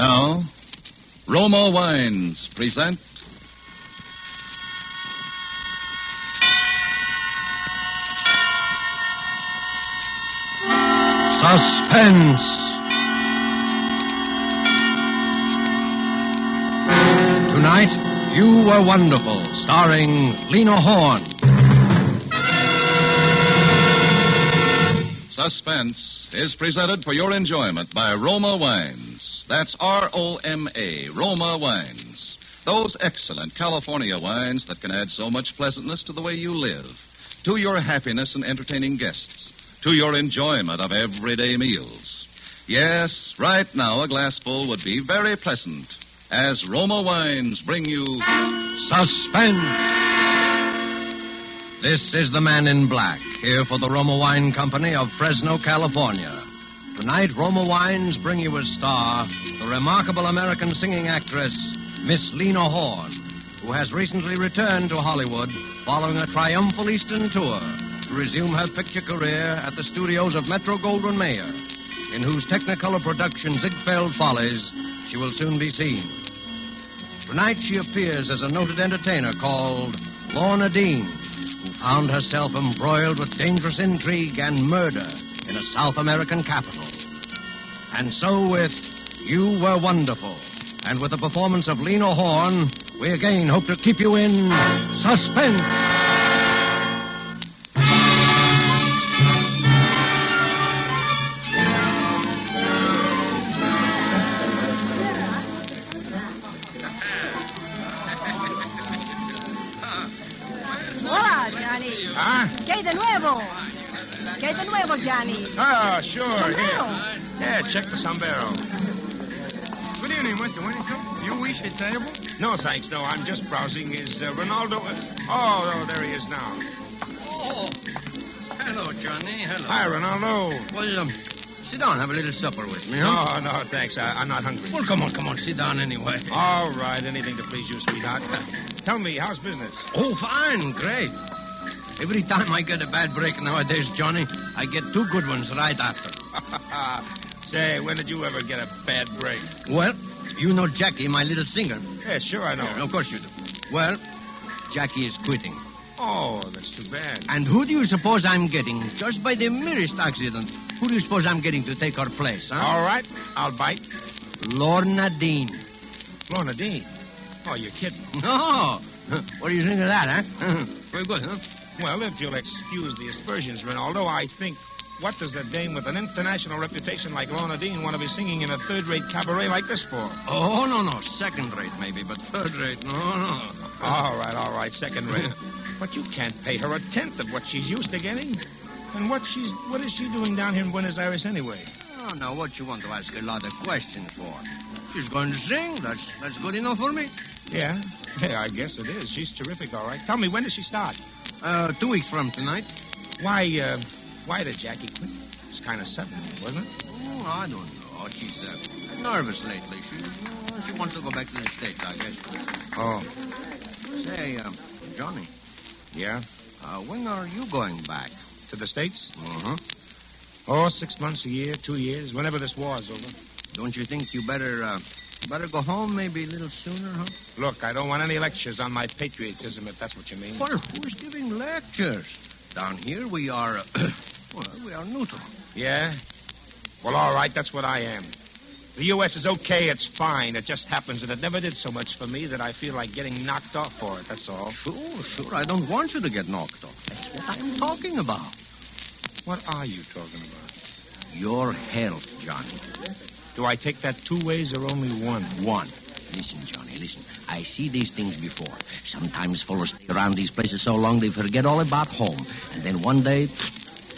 Now, Roma Wines present Suspense. Tonight, You Were Wonderful, starring Lena Horne. Suspense is presented for your enjoyment by Roma Wines. That's R-O-M-A, Roma Wines. Those excellent California wines that can add so much pleasantness to the way you live, to your happiness in entertaining guests, to your enjoyment of everyday meals. Yes, right now a glassful would be very pleasant as Roma Wines bring you Suspense. This is the Man in Black, here for the Roma Wine Company of Fresno, California. Tonight, Roma Wines bring you as star the remarkable American singing actress, Miss Lena Horne, who has recently returned to Hollywood following a triumphal Eastern tour to resume her picture career at the studios of Metro-Goldwyn-Mayer, in whose Technicolor production Ziegfeld Follies she will soon be seen. Tonight she appears as a noted entertainer called Lorna Dean, who found herself embroiled with dangerous intrigue and murder in a South American capital. And so with You Were Wonderful, and with the performance of Lena Horne, we again hope to keep you in suspense. ¿Qué hay de nuevo, Johnny? Oh, sure. Sombrero. Here, check the sombrero. Good evening, Mr. Whittington. You wish a table? No, thanks. No, I'm just browsing. Is Ronaldo... Oh, there he is now. Oh, hello, Johnny. Hello. Hi, Ronaldo. Well, sit down. Have a little supper with me, huh? No, thanks. I'm not hungry. Well, come on. Sit down anyway. All right. Anything to please you, sweetheart. Tell me, how's business? Oh, fine. Great. Every time I get a bad break nowadays, Johnny, I get two good ones right after. Say, when did you ever get a bad break? Well, you know Jackie, my little singer. Yeah, sure, I know. Yeah, of course you do. Well, Jackie is quitting. Oh, that's too bad. And who do you suppose I'm getting? Just by the merest accident. Who do you suppose I'm getting to take her place, huh? All right, I'll bite. Lorna Dean. Lorna Dean? Oh, you're kidding. No. What do you think of that, huh? Very good, huh? Well, if you'll excuse the aspersions, Ronaldo, I think, what does a dame with an international reputation like Lorna Dean want to be singing in a third-rate cabaret like this for? Oh, no. Second-rate, maybe, but third-rate, no. All right, second-rate. But you can't pay her a tenth of what she's used to getting. And what is she doing down here in Buenos Aires anyway? Oh, now, what you want to ask a lot of questions for? She's going to sing. That's good enough for me. Yeah, I guess it is. She's terrific, all right. Tell me, when does she start? 2 weeks from tonight. Why did Jackie quit? It's kind of sudden, wasn't it? Oh, I don't know. She's nervous lately. She wants to go back to the States, I guess. Oh. Say, Johnny. Yeah? When are you going back? To the States? Uh-huh. Oh, 6 months, a year, 2 years, whenever this war's over. Don't you think you better go home maybe a little sooner, huh? Look, I don't want any lectures on my patriotism, if that's what you mean. Well, who's giving lectures? Down here we are, we are neutral. Yeah? Well, all right, that's what I am. The U.S. is okay, it's fine. It just happens that it never did so much for me that I feel like getting knocked off for it, that's all. Sure. I don't want you to get knocked off. That's what I'm talking about. What are you talking about? Your health, Johnny. Do I take that 2 ways or only one? One. Listen, Johnny, listen. I see these things before. Sometimes fellows stay around these places so long they forget all about home. And then one day,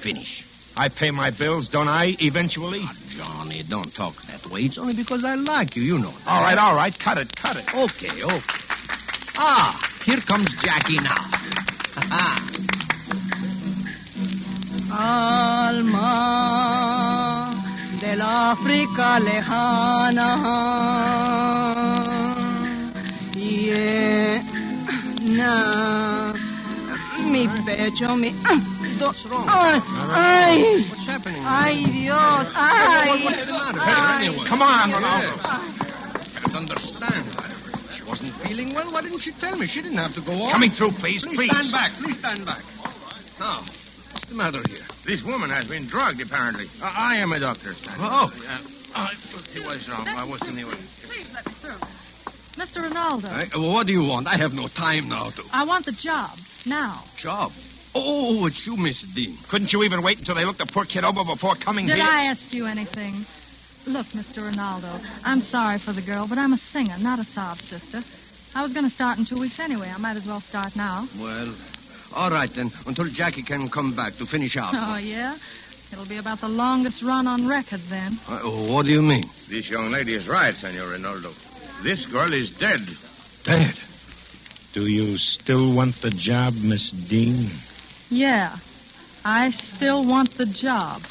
finish. I pay my bills, don't I, eventually? Oh, Johnny, don't talk that way. It's only because I like you know that. All right. Cut it. Okay. Here comes Jackie now. Alma del África lejana, llena mi pecho, mi... What's wrong? What's happening? Ay, Dios. Ay. What's the matter? Come on, Ronaldo. feeling well. Why didn't she tell me? She didn't have to go on. Coming through, please. Please stand back. Please stand back. Now, what's the matter here? This woman has been drugged, apparently. I am a doctor, sir. Oh. What's wrong? What's in the way? Please let me through. Mr. Ronaldo. What do you want? I have no time now to... I want the job. Now. Job? Oh, it's you, Miss Dean. Couldn't you even wait until they looked the poor kid over before coming Did here? I ask you anything? Look, Mr. Ronaldo, I'm sorry for the girl, but I'm a singer, not a sob sister. I was going to start in 2 weeks anyway. I might as well start now. Well, all right then, until Jackie can come back to finish out. Oh, yeah? It'll be about the longest run on record then. What do you mean? This young lady is right, Senor Ronaldo. This girl is dead. Dead? Do you still want the job, Miss Dean? Yeah, I still want the job.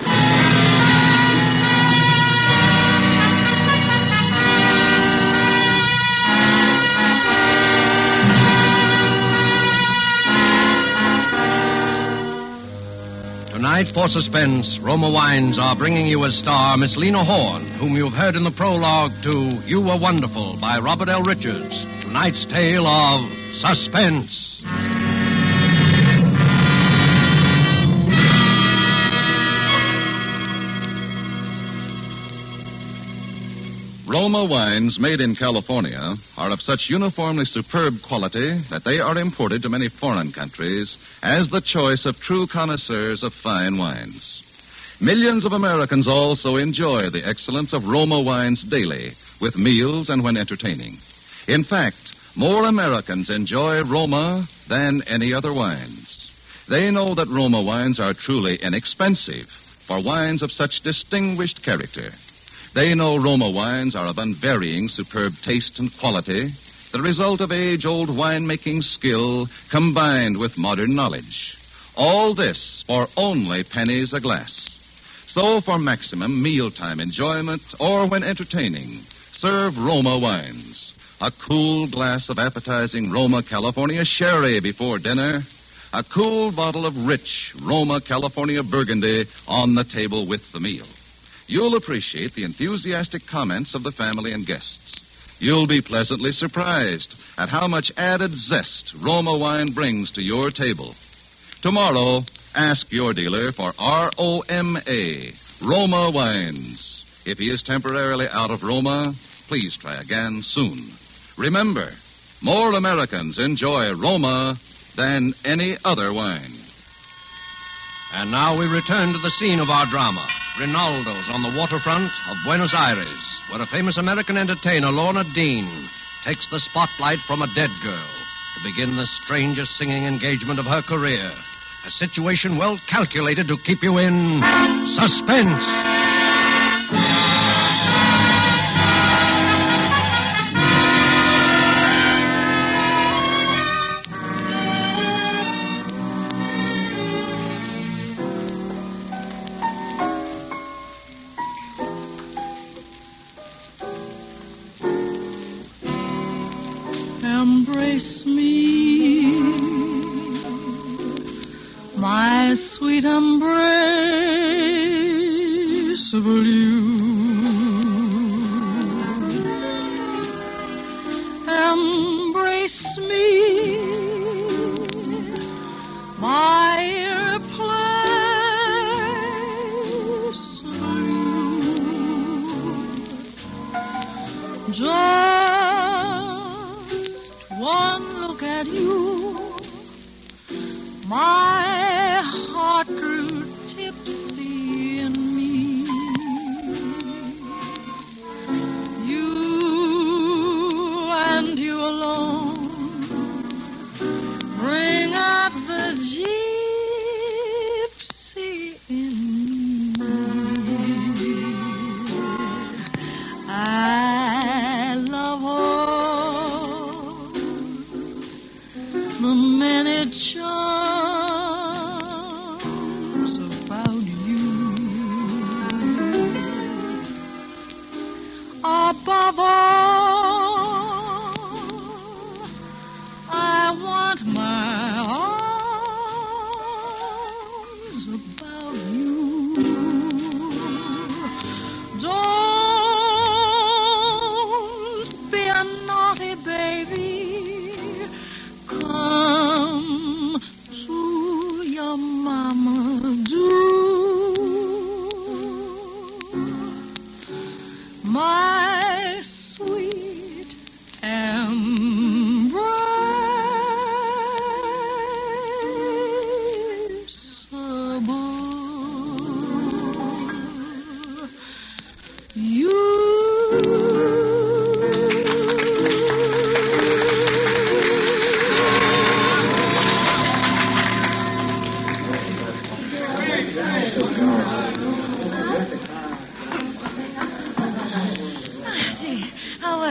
Tonight, for Suspense, Roma Wines are bringing you as star Miss Lena Horne, whom you've heard in the prologue to You Were Wonderful by Robert L. Richards. Tonight's tale of Suspense. Roma wines made in California are of such uniformly superb quality that they are imported to many foreign countries as the choice of true connoisseurs of fine wines. Millions of Americans also enjoy the excellence of Roma wines daily, with meals and when entertaining. In fact, more Americans enjoy Roma than any other wines. They know that Roma wines are truly inexpensive for wines of such distinguished character. They know Roma wines are of unvarying superb taste and quality, the result of age-old winemaking skill combined with modern knowledge. All this for only pennies a glass. So for maximum mealtime enjoyment or when entertaining, serve Roma wines. A cool glass of appetizing Roma California sherry before dinner, a cool bottle of rich Roma California Burgundy on the table with the meal. You'll appreciate the enthusiastic comments of the family and guests. You'll be pleasantly surprised at how much added zest Roma wine brings to your table. Tomorrow, ask your dealer for R-O-M-A, Roma wines. If he is temporarily out of Roma, please try again soon. Remember, more Americans enjoy Roma than any other wine. And now we return to the scene of our drama, Rinaldo's on the waterfront of Buenos Aires, where a famous American entertainer, Lorna Dean, takes the spotlight from a dead girl to begin the strangest singing engagement of her career. A situation well calculated to keep you in suspense. Embrace me, my sweet embraceable you. Embrace me, my irreplaceable you. One look at you, my heart grew tipsy in me. You and you alone bring out the gypsy in me. I love all the many charms about you. Above all, I want my arms about you. Don't be a naughty baby.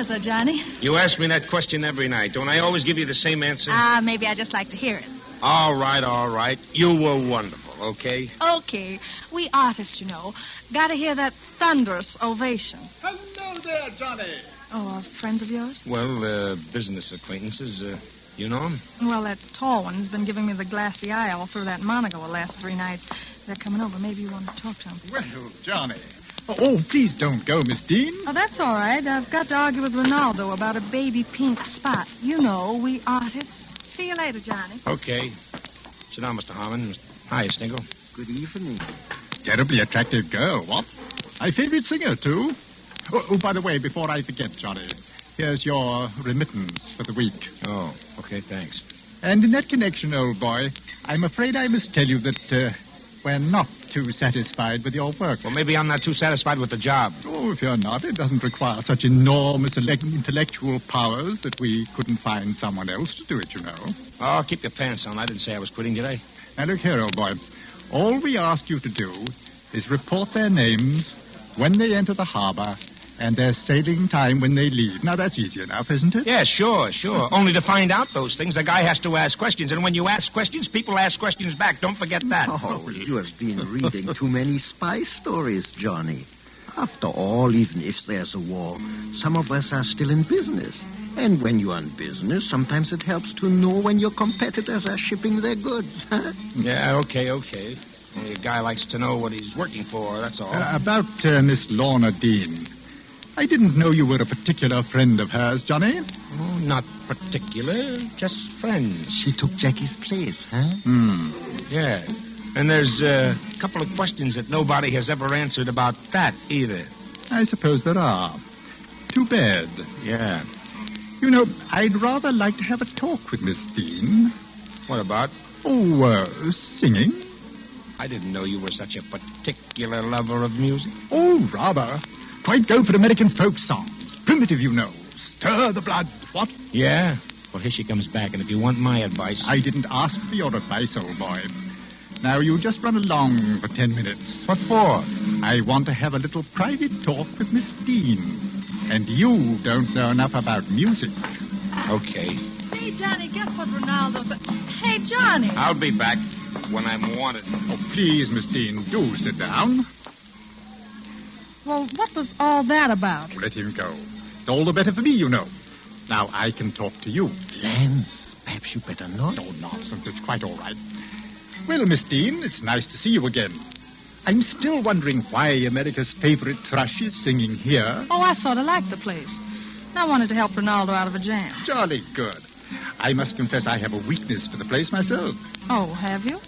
is there, Johnny? You ask me that question every night. Don't I always give you the same answer? Maybe I just like to hear it. All right. You were wonderful, okay? Okay. We artists, you know, got to hear that thunderous ovation. Hello there, Johnny. Oh, friends of yours? Well, business acquaintances. You know them? Well, that tall one's been giving me the glassy eye all through that monocle the last 3 nights. They're coming over. Maybe you want to talk to them. Well, Johnny. Oh, please don't go, Miss Dean. Oh, that's all right. I've got to argue with Ronaldo about a baby pink spot. You know, we artists. See you later, Johnny. Okay. Sit down, Mr. Harmon. Hi, Sniggle. Good evening. Terribly attractive girl, what? My favorite singer, too. Oh, by the way, before I forget, Johnny, here's your remittance for the week. Oh, okay, thanks. And in that connection, old boy, I'm afraid I must tell you that we're not too satisfied with your work. Well, maybe I'm not too satisfied with the job. Oh, if you're not, it doesn't require such enormous intellectual powers that we couldn't find someone else to do it, you know. Oh, keep your pants on. I didn't say I was quitting, did I? Now, look here, old boy. All we ask you to do is report their names when they enter the harbor and their sailing time when they leave. Now, that's easy enough, isn't it? Yeah, sure. Only to find out those things, a guy has to ask questions. And when you ask questions, people ask questions back. Don't forget that. Oh, you have been reading too many spy stories, Johnny. After all, even if there's a war, some of us are still in business. And when you're in business, sometimes it helps to know when your competitors are shipping their goods. Yeah, okay. Only a guy likes to know what he's working for, that's all. About Miss Lorna Dean. I didn't know you were a particular friend of hers, Johnny. Oh, not particular, just friends. She took Jackie's place, huh? Yeah. And there's a couple of questions that nobody has ever answered about that either. I suppose there are. Too bad. Yeah. You know, I'd rather like to have a talk with Miss Dean. What about? Oh, singing. I didn't know you were such a particular lover of music. Oh, rather. Quite go for American folk songs. Primitive, you know. Stir the blood. What? Yeah? Well, here she comes back, and if you want my advice... I didn't ask for your advice, old boy. Now, you just run along for 10 minutes. What for? I want to have a little private talk with Miss Dean. And you don't know enough about music. Okay. Hey, Johnny, guess what Ronaldo... Hey, Johnny! I'll be back when I'm wanted. Oh, please, Miss Dean, do sit down. Well, what was all that about? Let him go. It's all the better for me, you know. Now I can talk to you. Lance, perhaps you better not. Oh, nonsense. It's quite all right. Well, Miss Dean, it's nice to see you again. I'm still wondering why America's favorite thrush is singing here. Oh, I sort of like the place. I wanted to help Ronaldo out of a jam. Jolly good. I must confess I have a weakness for the place myself. Oh, have you?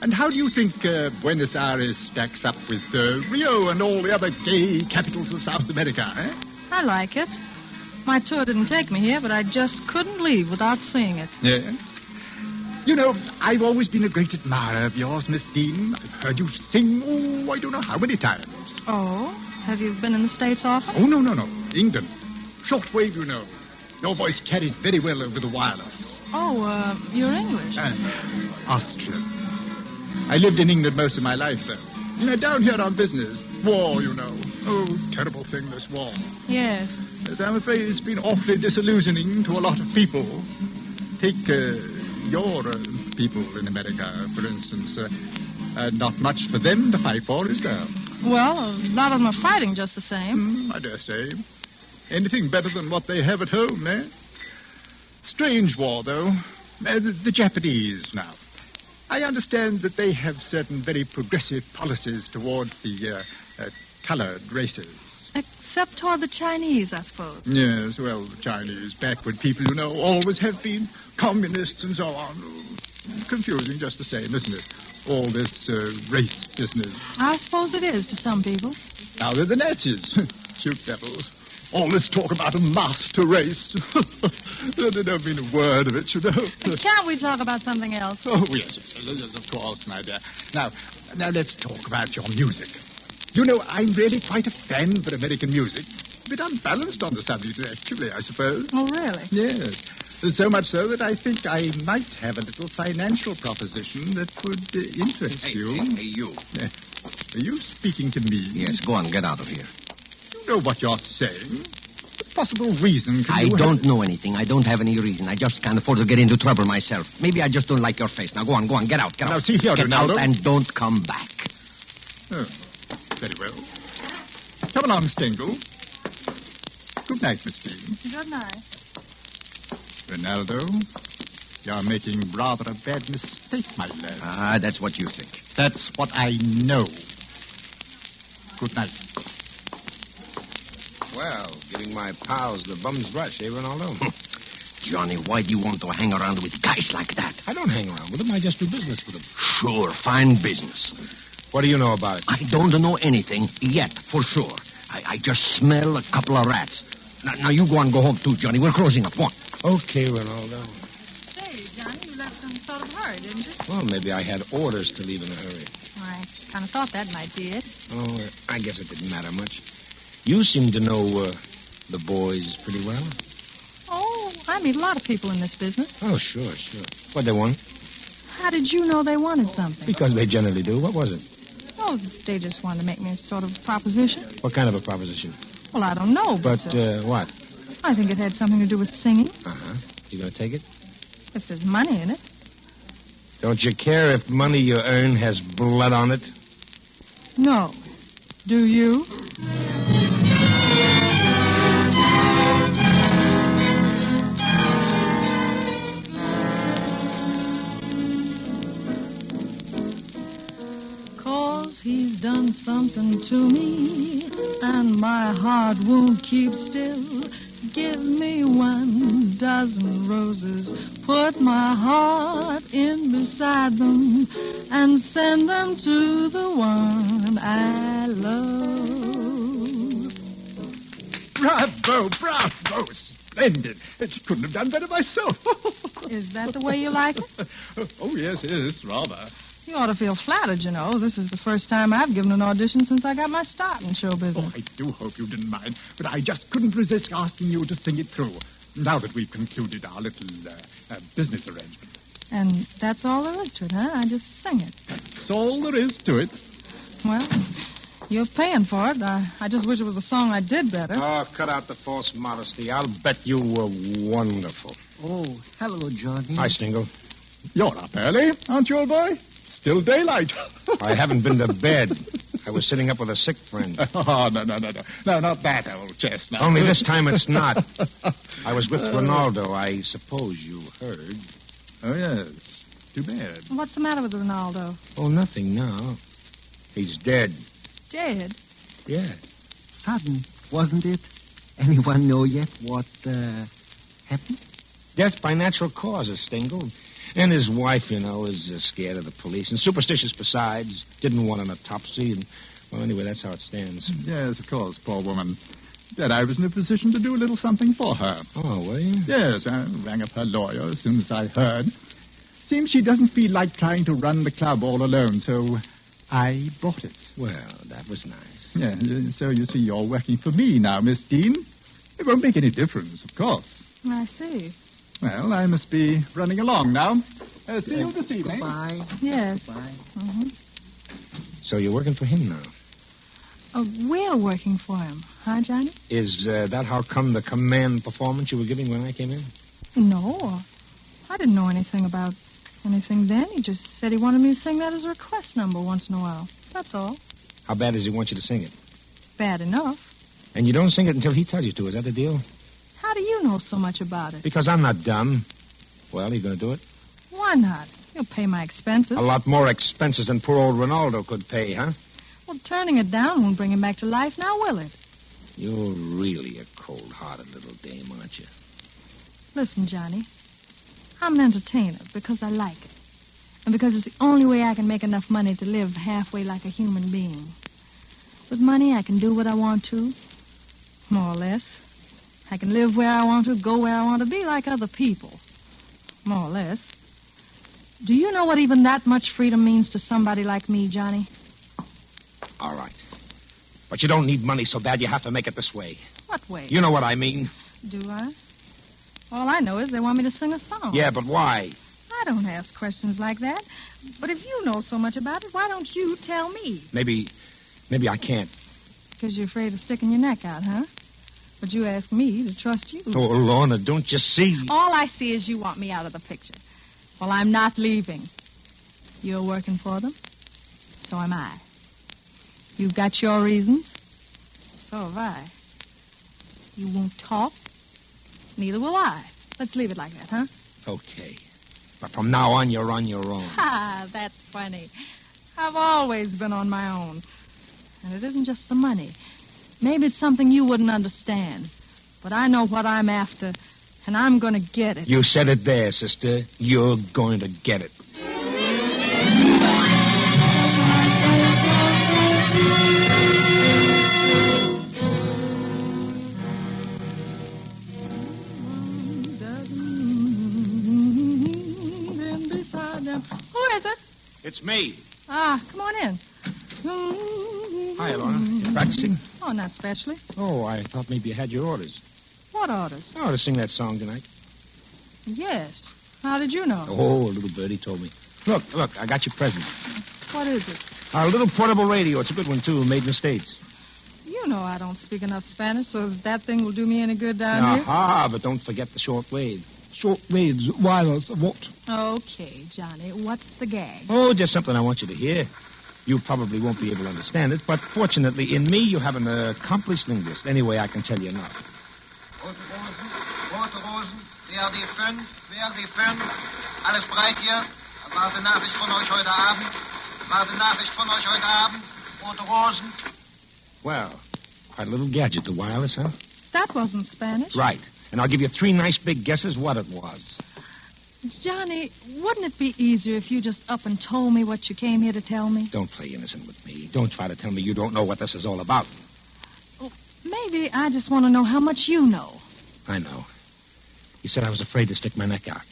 And how do you think Buenos Aires stacks up with Rio and all the other gay capitals of South America, eh? I like it. My tour didn't take me here, but I just couldn't leave without seeing it. Yeah. You know, I've always been a great admirer of yours, Miss Dean. I've heard you sing, I don't know how many times. Oh? Have you been in the States often? Oh, no. England. Shortwave, you know. Your voice carries very well over the wireless. Oh, you're English. Austrian. I lived in England most of my life, though. You know, down here on business. War, you know. Oh, terrible thing, this war. Yes. Yes, I'm afraid it's been awfully disillusioning to a lot of people. Take your people in America, for instance. Not much for them to fight for, is there? Well, a lot of them are fighting just the same. I dare say. Anything better than what they have at home, eh? Strange war, though. The Japanese, now. I understand that they have certain very progressive policies towards the colored races. Except toward the Chinese, I suppose. Yes, well, the Chinese, backward people, you know, always have been communists and so on. Confusing just the same, isn't it? All this race business. I suppose it is to some people. Now they're the Nazis. Cute devils. All this talk about a master race. They don't mean a word of it, you know. Can't we talk about something else? Oh, yes, of course, my dear. Now let's talk about your music. You know, I'm really quite a fan of American music. A bit unbalanced on the subject, actually, I suppose. Oh, really? Yes. So much so that I think I might have a little financial proposition that would interest you. Hey, you. Are you speaking to me? Yes, go on, get out of here. You know what you're saying. possible reason can I you don't know anything. I don't have any reason. I just can't afford to get into trouble myself. Maybe I just don't like your face. Now, go on. Get out. Now, see here, get Ronaldo. out and don't come back. Oh, very well. Come along, Stengel. Good night, Miss Dean. Good night. Ronaldo, you're making rather a bad mistake, my lad. Ah, that's what you think. That's what I know. Good night. Well, giving my pals the bum's rush, eh, Ronaldo? Johnny, why do you want to hang around with guys like that? I don't hang around with them. I just do business with them. Sure, fine business. What do you know about it? I don't know anything yet, for sure. I just smell a couple of rats. Now you go home, too, Johnny. We're closing up. Go on. Okay, Ronaldo. Say, Johnny, you left in sort of hurry, didn't you? Well, maybe I had orders to leave in a hurry. I kind of thought that might be it. Oh, I guess it didn't matter much. You seem to know the boys pretty well. Oh, I meet a lot of people in this business. Oh, sure. What'd they want? How did you know they wanted something? Because they generally do. What was it? Oh, they just wanted to make me a sort of proposition. What kind of a proposition? Well, I don't know, But, but... what? I think it had something to do with singing, Uh-huh. You gonna take it? if there's money in it. Don't you care if money you earn has blood on it? No. Do you? He's done something to me, and my heart won't keep still. Give me 1,000 roses, put my heart in beside them, and send them to the one I love. Bravo. Splendid. She couldn't have done better myself. Is that the way you like it? Oh, yes, rather. You ought to feel flattered, you know. This is the first time I've given an audition since I got my start in show business. Oh, I do hope you didn't mind, but I just couldn't resist asking you to sing it through, now that we've concluded our little business arrangement. And that's all there is to it, huh? I just sing it. That's all there is to it. Well, you're paying for it. I just wish it was a song I did better. Oh, cut out the false modesty. I'll bet you were wonderful. Oh, hello, Johnny. Hi, Stingle. You're up early, aren't you, old boy? Still daylight. I haven't been to bed. I was sitting up with a sick friend. Oh, no. No, not that old chestnut. Only this time it's not. I was with Ronaldo. I suppose you heard. Oh, yes. Too bad. What's the matter with Ronaldo? Oh, nothing now. He's dead. Dead? Yeah. Sudden, wasn't it? Anyone know yet what happened? Death by natural causes, Stingle. And his wife, you know, is scared of the police. And superstitious besides. Didn't want an autopsy. And, well, anyway, that's how it stands. Yes, of course, poor woman. Then I was in a position to do a little something for her. Oh, were you? Yes, I rang up her lawyer as soon as I heard. Seems she doesn't feel like trying to run the club all alone, so I bought it. Well, that was nice. Yeah, so you see, you're working for me now, Miss Dean. It won't make any difference, of course. I see. Well, I must be running along now. See you this evening. Goodbye. Yes. Goodbye. Mm-hmm. So you're working for him now? We're working for him, huh, Johnny? Is that how come the command performance you were giving when I came in? No. I didn't know anything about anything then. He just said he wanted me to sing that as a request number once in a while. That's all. How bad does he want you to sing it? Bad enough. And you don't sing it until he tells you to. Is that the deal? How do you know so much about it? Because I'm not dumb. Well, you going to do it? Why not? You'll pay my expenses. A lot more expenses than poor old Ronaldo could pay, huh? Well, turning it down won't bring him back to life, now will it? You're really a cold-hearted little dame, aren't you? Listen, Johnny. I'm an entertainer because I like it. And because it's the only way I can make enough money to live halfway like a human being. With money, I can do what I want to, more or less. I can live where I want to, go where I want to, be like other people, more or less. Do you know what even that much freedom means to somebody like me, Johnny? All right. But you don't need money so bad you have to make it this way. What way? You know what I mean. Do I? All I know is they want me to sing a song. Yeah, but why? I don't ask questions like that. But if you know so much about it, why don't you tell me? Maybe I can't. Because you're afraid of sticking your neck out, huh? But you asked me to trust you. Oh, Lorna, don't you see? All I see is you want me out of the picture. Well, I'm not leaving. You're working for them. So am I. You've got your reasons. So have I. You won't talk. Neither will I. Let's leave it like that, huh? Okay. But from now on, you're on your own. Ha, that's funny. I've always been on my own. And it isn't just the money. Maybe it's something you wouldn't understand. But I know what I'm after, and I'm going to get it. You said it there, sister. You're going to get it. Who is it? It's me. Ah, come on in. Hi, Lorna. You practicing? Oh, not especially. Oh, I thought maybe you had your orders. What orders? Oh, to sing that song tonight. Yes. How did you know? Oh, a little birdie told me. Look, I got your present. What is it? A little portable radio. It's a good one, too, made in the States. You know I don't speak enough Spanish, so that thing will do me any good down here. Aha, but don't forget the short wave. Short waves, wireless, what? Okay, Johnny, what's the gag? Oh, just something I want you to hear. You probably won't be able to understand it, but fortunately, in me, you have an accomplished linguist. Anyway, I can tell you enough. Rote Rosen, wer die fünf, alles bereit hier? Warte Nachricht von euch heute Abend. Rote Rosen. Well, quite a little gadget, the wireless, huh? That wasn't Spanish. Right. And I'll give you 3 nice big guesses what it was. Johnny, wouldn't it be easier if you just up and told me what you came here to tell me? Don't play innocent with me. Don't try to tell me you don't know what this is all about. Oh, maybe I just want to know how much you know. I know. You said I was afraid to stick my neck out.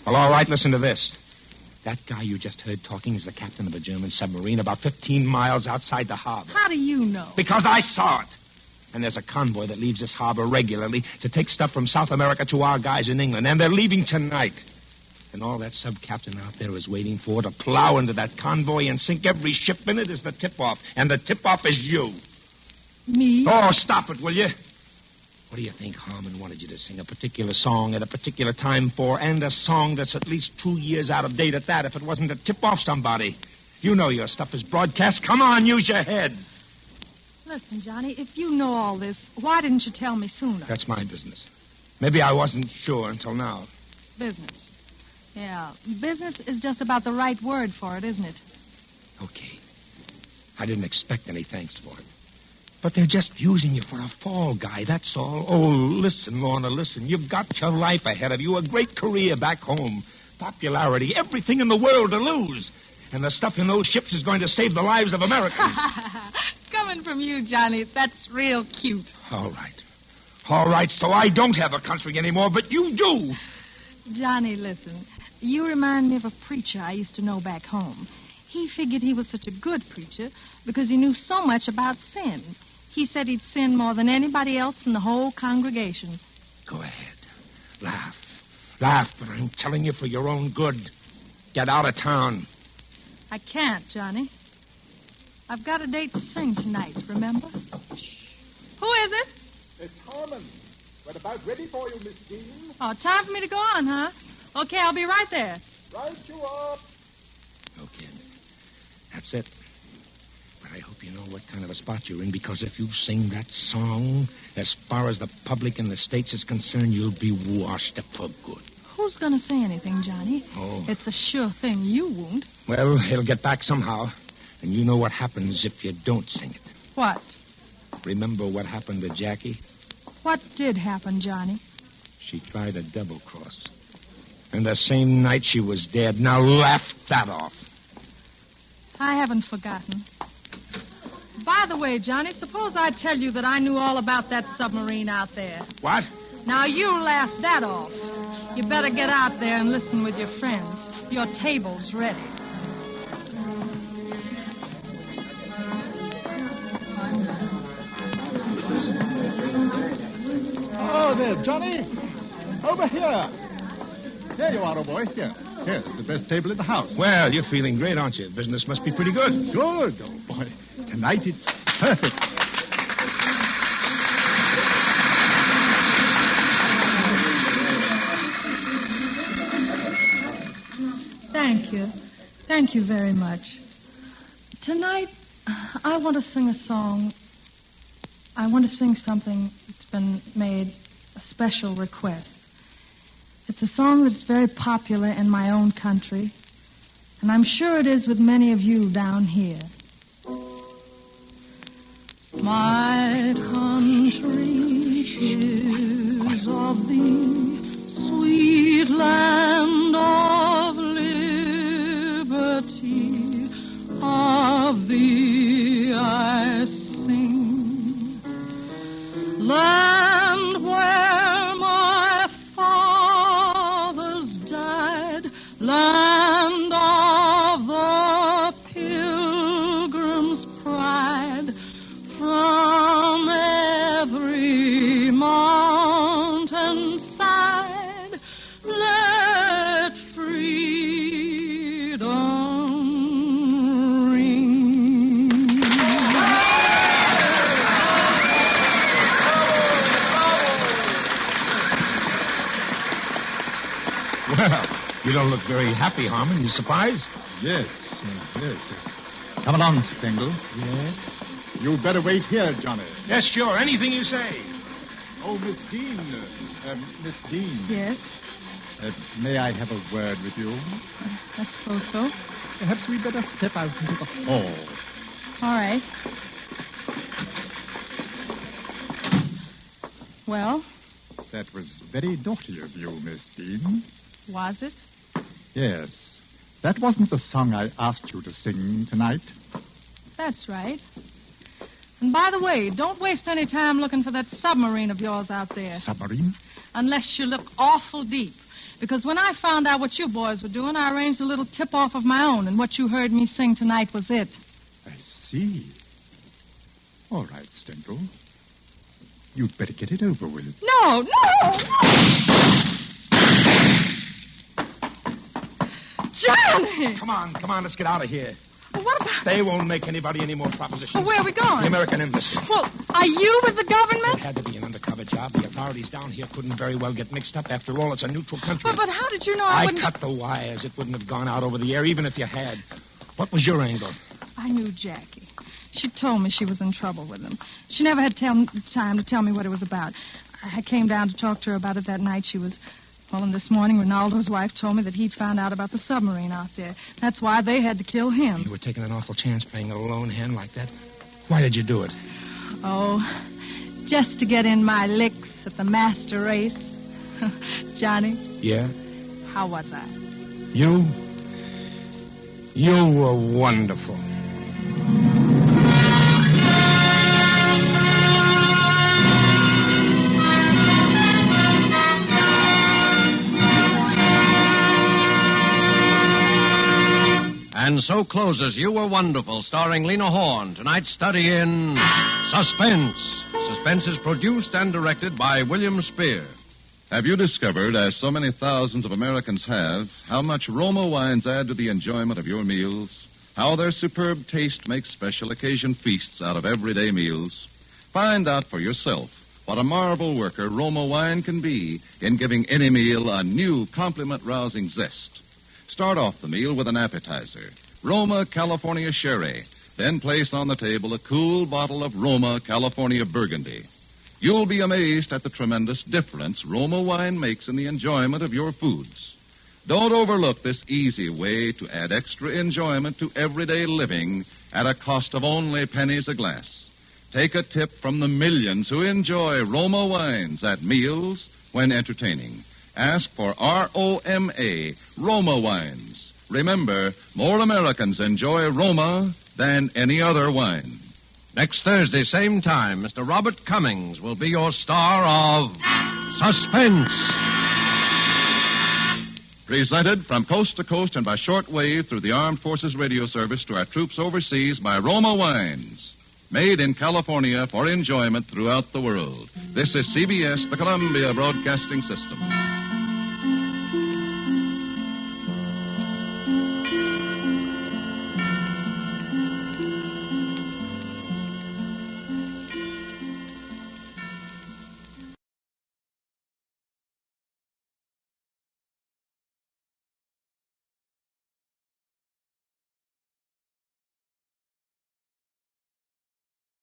Well, all right, listen to this. That guy you just heard talking is the captain of a German submarine about 15 miles outside the harbor. How do you know? Because I saw it. And there's a convoy that leaves this harbor regularly to take stuff from South America to our guys in England. And they're leaving tonight. And all that sub-captain out there is waiting for to plow into that convoy and sink every ship in it is the tip-off. And the tip-off is you. Me? Oh, stop it, will you? What do you think Harmon wanted you to sing a particular song at a particular time for, and a song that's at least 2 years out of date at that, if it wasn't to tip off somebody? You know your stuff is broadcast. Come on, use your head. Listen, Johnny, if you know all this, why didn't you tell me sooner? That's my business. Maybe I wasn't sure until now. Business. Yeah, business is just about the right word for it, isn't it? Okay. I didn't expect any thanks for it. But they're just using you for a fall guy, that's all. Oh, listen, Lorna, listen. You've got your life ahead of you, a great career back home, popularity, everything in the world to lose. And the stuff in those ships is going to save the lives of Americans. Coming from you, Johnny, that's real cute. All right, so I don't have a country anymore, but you do. Johnny, listen. You remind me of a preacher I used to know back home. He figured he was such a good preacher because he knew so much about sin. He said he'd sin more than anybody else in the whole congregation. Go ahead. Laugh. Laugh, but I'm telling you for your own good. Get out of town. I can't, Johnny. I've got a date to sing tonight, remember? Who is it? It's Harmon. We're about ready for you, Miss Dean. Oh, time for me to go on, huh? Okay, I'll be right there. Right you are. Okay. That's it. But I hope you know what kind of a spot you're in, because if you sing that song, as far as the public in the States is concerned, you'll be washed up for good. Who's going to say anything, Johnny? Oh. It's a sure thing you won't. Well, it'll get back somehow. And you know what happens if you don't sing it. What? Remember what happened to Jackie? What did happen, Johnny? She tried a double-cross. And the same night she was dead. Now laugh that off. I haven't forgotten. By the way, Johnny, suppose I tell you that I knew all about that submarine out there. What? Now, you laugh that off. You better get out there and listen with your friends. Your table's ready. Oh, there, Johnny. Over here. There you are, old boy. Here, the best table in the house. Well, you're feeling great, aren't you? Business must be pretty good. Good, old boy. Tonight it's perfect. Thank you very much. Tonight, I want to sing a song. I want to sing something that's been made a special request. It's a song that's very popular in my own country, and I'm sure it is with many of you down here. My country is of the sweet land of liberty, of thee I sing. Land where my fathers died, land of the pilgrim's pride, from every mountain-side, let freedom ring. Well, you don't look very happy, Harmon. You surprised? Yes. Come along, Stengel. Yes. You'd better wait here, Johnny. Yes, sure. Anything you say. Oh, Miss Dean. Miss Dean. Yes, May I have a word with you? I suppose so. Perhaps we'd better step out into the hall. All right. Well, That was very naughty of you, Miss Dean. was it? Yes. That wasn't the song I asked you to sing tonight. That's right. And by the way, don't waste any time looking for that submarine of yours out there. Submarine? Unless you look awful deep. Because when I found out what you boys were doing, I arranged a little tip-off of my own, and what you heard me sing tonight was it. I see. All right, Stengel. You'd better get it over with. No! Johnny! Come on, let's get out of here. Well, what about... They won't make anybody any more propositions. Well, where are we going? The American Embassy. Well, are you with the government? It had to be an undercover job. The authorities down here couldn't very well get mixed up. After all, it's a neutral country. But how did you know I wouldn't... cut the wires. It wouldn't have gone out over the air, even if you had. What was your angle? I knew Jackie. She told me she was in trouble with him. She never had time to tell me what it was about. I came down to talk to her about it that night. She was... Well, and this morning, Ronaldo's wife told me that he'd found out about the submarine out there. That's why they had to kill him. You were taking an awful chance playing a lone hand like that. Why did you do it? Oh, just to get in my licks at the master race. Johnny, Yeah? how was I? You were wonderful. And so closes You Were Wonderful, starring Lena Horne. Tonight's study in Suspense. Suspense is produced and directed by William Spear. Have you discovered, as so many thousands of Americans have, how much Roma wines add to the enjoyment of your meals? How their superb taste makes special occasion feasts out of everyday meals? Find out for yourself what a marvel worker Roma wine can be in giving any meal a new compliment-rousing zest. Start off the meal with an appetizer, Roma California Sherry. Then place on the table a cool bottle of Roma California Burgundy. You'll be amazed at the tremendous difference Roma wine makes in the enjoyment of your foods. Don't overlook this easy way to add extra enjoyment to everyday living at a cost of only pennies a glass. Take a tip from the millions who enjoy Roma wines at meals when entertaining. Ask for R-O-M-A, Roma wines. Remember, more Americans enjoy Roma than any other wine. Next Thursday, same time, Mr. Robert Cummings will be your star of Suspense. Presented from coast to coast and by shortwave through the Armed Forces Radio Service to our troops overseas by Roma Wines. Made in California for enjoyment throughout the world. This is CBS, the Columbia Broadcasting System.